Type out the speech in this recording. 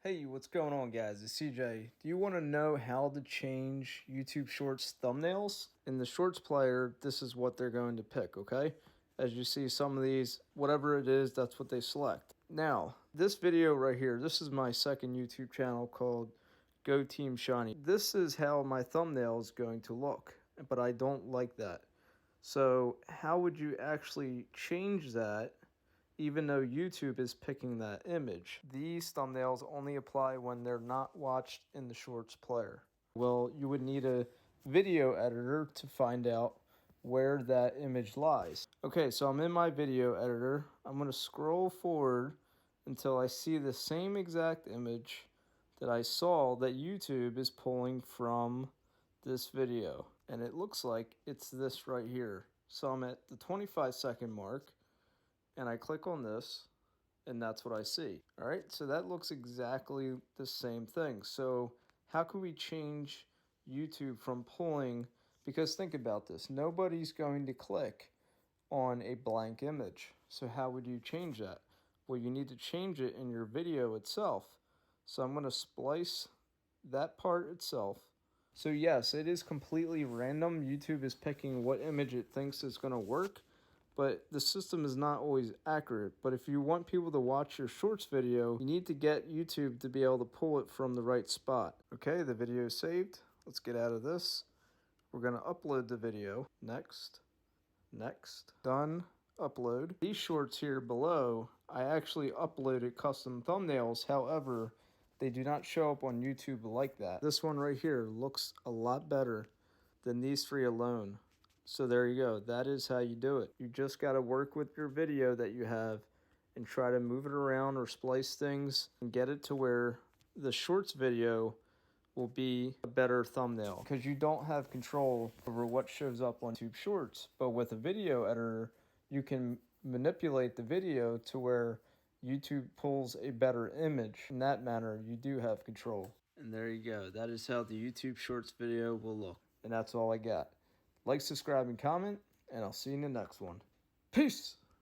Hey, what's going on, guys? It's CJ. Do you want to know how to change YouTube Shorts thumbnails? In the Shorts player, this is what they're going to pick, okay? As you see, some of these, whatever it is, that's what they select. Now, this video right here, this is my second YouTube channel called Go Team Shiny. This is how my thumbnail is going to look, but I don't like that. So how would you actually change that even though YouTube is picking that image? These thumbnails only apply when they're not watched in the Shorts player. Well, you would need a video editor to find out where that image lies. Okay, so I'm in my video editor. I'm going to scroll forward until I see the same exact image that I saw that YouTube is pulling from this video. And it looks like it's this right here. So I'm at the 25-second mark, and I click on this, and that's what I see. All right, so that looks exactly the same thing. So how can we change YouTube from pulling? Because think about this, nobody's going to click on a blank image. So how would you change that? Well, you need to change it in your video itself. So I'm going to splice that part itself. So yes, it is completely random. YouTube is picking what image it thinks is going to work, but the system is not always accurate. But if you want people to watch your Shorts video, you need to get YouTube to be able to pull it from the right spot. Okay, the video is saved. Let's get out of this. We're going to upload the video. Next. Done. Upload. These shorts here below, I actually uploaded custom thumbnails. However, they do not show up on YouTube like that. This one right here looks a lot better than these three alone. So there you go. That is how you do it. You just got to work with your video that you have and try to move it around or splice things and get it to where the Shorts video will be a better thumbnail, because you don't have control over what shows up on YouTube Shorts. But with a video editor, you can manipulate the video to where YouTube pulls a better image. In that manner, you do have control. And there you go. That is how the YouTube Shorts video will look. And that's all I got. Like, subscribe, and comment, and I'll see you in the next one. Peace!